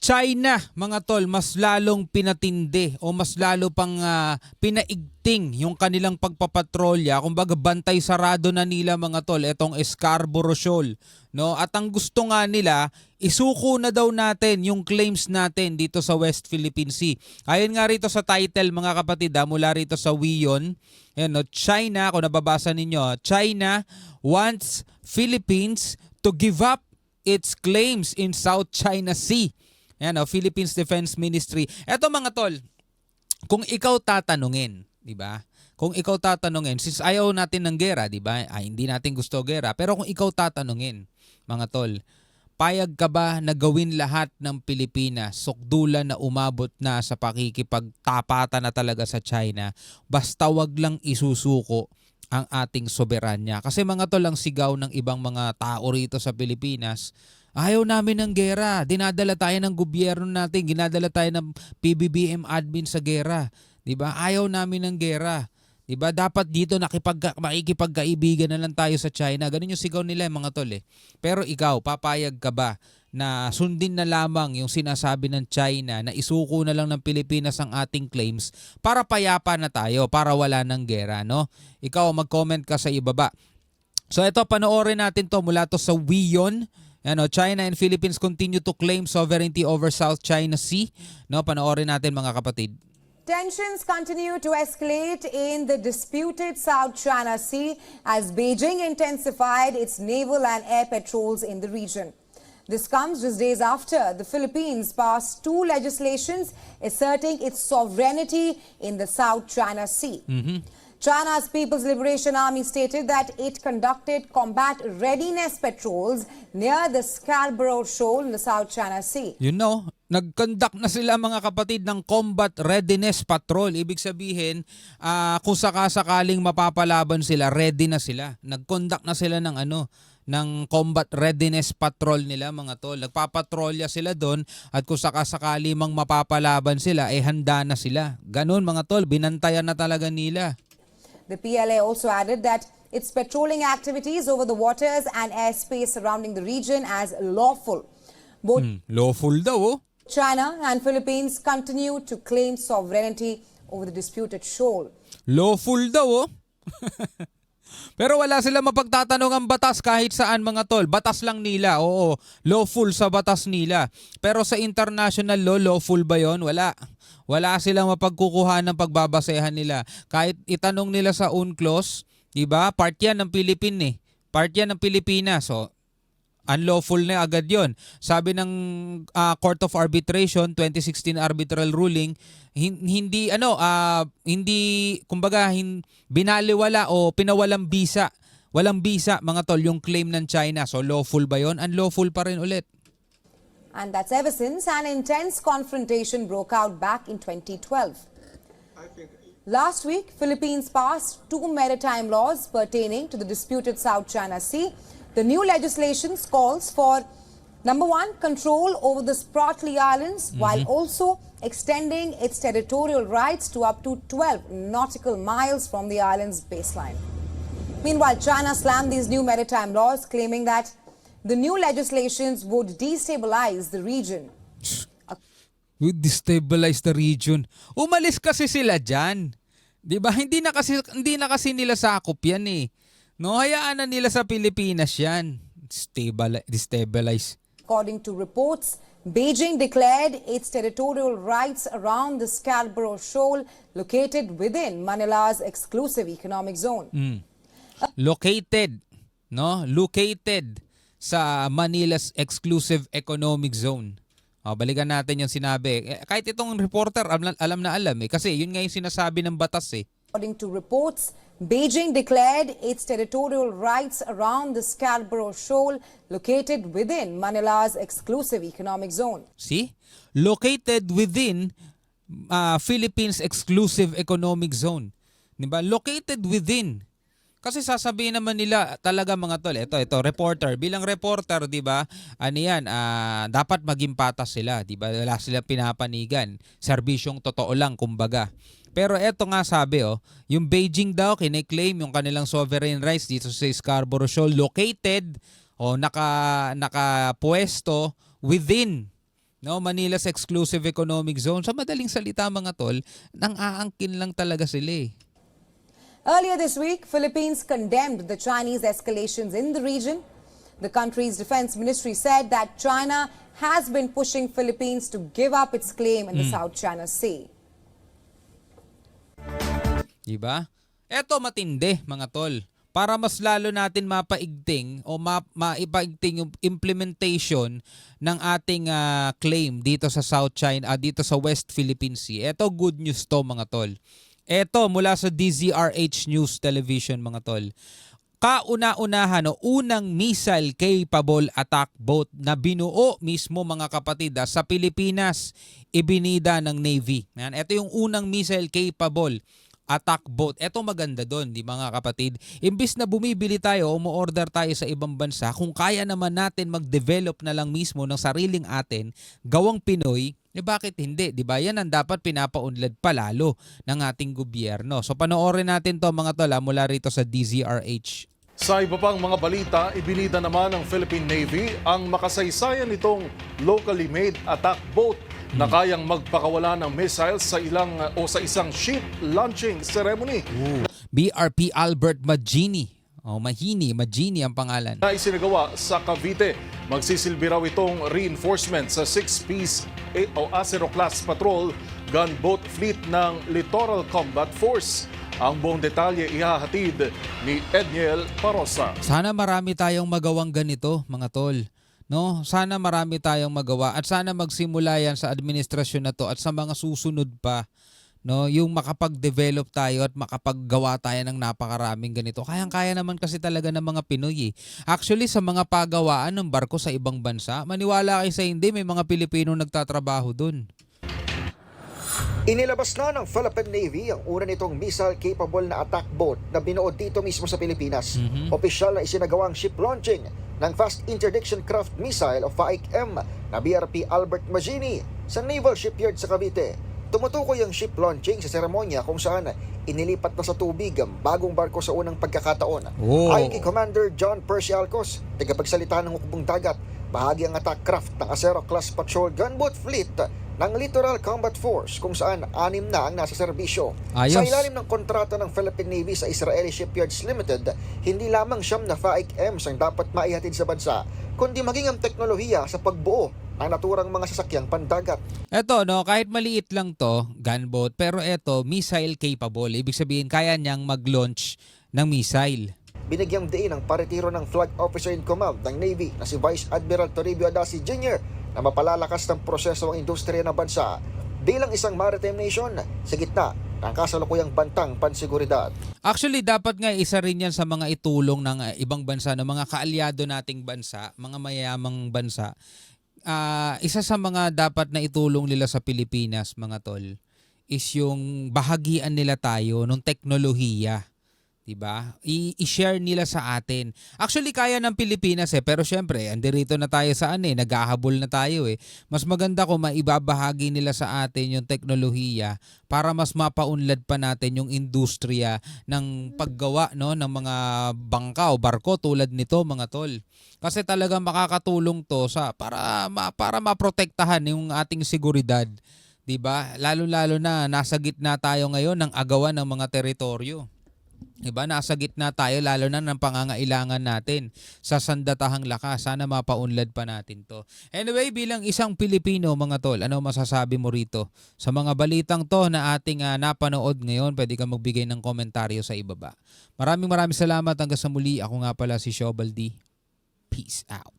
China, mga tol, mas lalong pinatindi o mas lalo pang pinaigting yung kanilang pagpapatrolya. Kumbaga bantay sarado na nila, mga tol, etong Scarborough Shoal. No? At ang gusto nga nila, isuko na daw natin yung claims natin dito sa West Philippine Sea. Ayon nga rito sa title, mga kapatid, mula rito sa WION, ayan, no, China, kung nababasa ninyo, China wants Philippines to give up its claims in South China Sea. Ayan, Philippines Defense Ministry. Eto, mga tol, kung ikaw tatanungin, di ba? Kung ikaw tatanungin, since ayaw natin ng gera, di ba? Hindi natin gusto gera. Pero kung ikaw tatanungin, mga tol, payag ka ba na gawin lahat ng Pilipinas, sukdulan na umabot na sa pakikipagtapatan na talaga sa China, basta wag lang isusuko ang ating soberanya? Kasi, mga tol, ang sigaw ng ibang mga tao rito sa Pilipinas, ayaw namin ng gera. Dinadala tayo ng gobyerno natin. Ginadala tayo ng PBBM admin sa gera. Diba? Ayaw namin ng gera. Diba? Dapat dito makikipagkaibigan na lang tayo sa China. Ganun yung sigaw nila, mga tol. Pero ikaw, papayag ka ba na sundin na lamang yung sinasabi ng China na isuko na lang ng Pilipinas ang ating claims para payapa na tayo, para wala ng gera, no? Ikaw, mag-comment ka sa ibaba. So ito, panoorin natin to mula to sa WION. China and Philippines continue to claim sovereignty over South China Sea. No, panoorin natin, mga kapatid. Tensions continue to escalate in the disputed South China Sea as Beijing intensified its naval and air patrols in the region. This comes just days after the Philippines passed two legislations asserting its sovereignty in the South China Sea. China's People's Liberation Army stated that it conducted combat readiness patrols near the Scarborough Shoal in the South China Sea. Nag-conduct na sila, mga kapatid, ng combat readiness patrol. Ibig sabihin, kung sakasakaling mapapalaban sila, ready na sila. Nag-conduct na sila ng combat readiness patrol nila, mga tol. Nagpapatrolya sila doon at kung sakasakali mang mapapalaban sila, handa na sila. Ganun, mga tol, binantayan na talaga nila. The PLA also added that its patrolling activities over the waters and airspace surrounding the region as lawful. Both Lawful daw, China and Philippines continue to claim sovereignty over the disputed shoal. Lawful daw, Pero wala sila mapagtatanong ang batas kahit saan, mga tol. Batas lang nila, oo. Lawful sa batas nila. Pero sa international law, lawful ba yon? Wala. Wala silang mapagkukuha ng pagbabasehan nila. Kahit itanong nila sa UNCLOS, diba? Part yan ng Philippine Part yan ng Pilipinas. So, unlawful na agad yon. Sabi ng Court of Arbitration, 2016 arbitral ruling, hindi binaliwala o pinawalang bisa. Walang bisa, mga tol, yung claim ng China. So lawful ba yon? Unlawful pa rin ulit. And that's ever since an intense confrontation broke out back in 2012. Last week, Philippines passed two maritime laws pertaining to the disputed South China Sea. The new legislation calls for, number one, control over the Spratly Islands, while also extending its territorial rights to up to 12 nautical miles from the island's baseline. Meanwhile, China slammed these new maritime laws, claiming that the new legislations would destabilize the region. Would destabilize the region. Umalis kasi sila dyan. Diba? Hindi na kasi nila sakop yan No, hayaan na nila sa Pilipinas yan. Destabilize. According to reports, Beijing declared its territorial rights around the Scarborough Shoal located within Manila's exclusive economic zone. Located sa Manila's exclusive economic zone. Balikan natin yung sinabi. Kahit itong reporter, alam na alam kasi yun nga yung sinasabi ng batas According to reports, Beijing declared its territorial rights around the Scarborough Shoal located within Manila's exclusive economic zone. See? Located within Philippines exclusive economic zone. Diba? Located within. Kasi sasabihin naman nila talaga, mga tol, ito reporter, bilang reporter, 'di ba? Dapat maging patas sila, 'di ba? Wala silang pinapanigan. Serbisyong totoo lang, kumbaga. Pero eto nga sabi, yung Beijing daw kine-claim yung kanilang sovereign rights dito sa Scarborough Shoal located nakapuesto within No, Manila's exclusive economic zone. Sa madaling salita mga tol, nang aangkin lang talaga sila eh. Earlier this week, Philippines condemned the Chinese escalations in the region. The country's defense ministry said that China has been pushing Philippines to give up its claim in the South China Sea. Diba? Eto matindi mga tol. Para mas lalo natin mapaigting o maipaigting yung implementation ng ating claim dito sa South China, dito sa West Philippine Sea. Eto good news to mga tol. Eto mula sa DZRH News Television mga tol. Kauna-unahan o unang missile-capable attack boat na binuo mismo mga kapatid sa Pilipinas, ibinida ng Navy. Yan, ito yung unang missile-capable attack boat. Ito maganda doon, di mga kapatid. Imbis na bumibili tayo o mo-order tayo sa ibang bansa, kung kaya naman natin mag-develop na lang mismo ng sariling atin, gawang Pinoy, bakit hindi? Di ba? Yan ang dapat pinapaunlad palalo ng ating gobyerno. So panoorin natin to mga tol mula rito sa DZRH. Sa iba pang mga balita, ibinida naman ng Philippine Navy ang makasaysayan nitong locally made attack boat na kayang magpakawala ng missiles sa isang ship launching ceremony. BRP Albert Magini. Magini ang pangalan. Na isinagawa sa Cavite. Magsisilbi raw itong reinforcement sa 6-piece Acero class patrol gunboat fleet ng Littoral Combat Force. Ang buong detalye ihahatid ni Edniel Parosa. Sana marami tayong magawang ganito, mga tol. No, sana marami tayong magawa at sana magsimula yan sa administrasyon na to at sa mga susunod pa. No, yung makapag-develop tayo at makapaggawa tayo ng napakaraming ganito. Kayang-kaya naman kasi talaga ng mga Pinoy eh. Actually, sa mga pagawaan ng barko sa ibang bansa, maniwala kayo sa hindi, may mga Pilipino nagtatrabaho dun. Inilabas na ng Philippine Navy ang una nitong missile-capable na attack boat na binuo dito mismo sa Pilipinas. Opisyal na isinagawang ship launching ng Fast Interdiction Craft Missile o FAIC-M na BRP Albert Magini sa Naval Shipyard sa Cavite. Tumutukoy ang ship launching sa seremonya kung saan inilipat na sa tubig ang bagong barko sa unang pagkakataon. Ayon kay Commander John Percy Alcos, tagapagsalita ng hukbong dagat, bahagi ang attack craft ng Acero Class Patrol Gunboat Fleet ng Littoral Combat Force kung saan 6 na ang nasa serbisyo. Sa ilalim ng kontrata ng Philippine Navy sa Israeli Shipyards Limited, hindi lamang siyam na FAIC-Ms ang dapat maihatid sa bansa, kundi maging ang teknolohiya sa pagbuo ng naturang mga sasakyang pandagat. Eto, no, kahit maliit lang to, gunboat, pero eto, missile capable. Ibig sabihin, kaya niyang mag-launch ng missile. Binigyang diin ang paretiro ng Flag Officer in Command ng Navy na si Vice Admiral Toribio Adasi Jr. na mapalalakas ng proseso ang industriya ng bansa bilang isang maritime nation sa gitna ng kasalukuyang bantang pansiguridad. Actually, dapat nga isa rin yan sa mga itulong ng ibang bansa, ng mga kaalyado nating bansa, mga mayamang bansa. Isa sa mga dapat na itulong nila sa Pilipinas, mga tol, is yung bahagian nila tayo ng teknolohiya. Diba? I-share nila sa atin. Actually, kaya ng Pilipinas pero syempre, andirito na tayo sa naghahabol na tayo Mas maganda kung maibabahagi nila sa atin yung teknolohiya para mas mapaunlad pa natin yung industriya ng paggawa ng mga bangka o barko tulad nito mga tol. Kasi talagang makakatulong to para maprotektahan yung ating seguridad. Diba? Lalo-lalo na nasa gitna tayo ngayon ng agawan ng mga teritoryo. Diba? Nasa gitna tayo lalo na ng pangangailangan natin sa sandatahang lakas. Sana mapaunlad pa natin to. Anyway, bilang isang Pilipino mga tol, ano masasabi mo rito? Sa mga balitang to na ating napanood ngayon, pwede kang magbigay ng komentaryo sa ibaba. Maraming salamat hanggang sa muli. Ako nga pala si Shobal D. Peace out.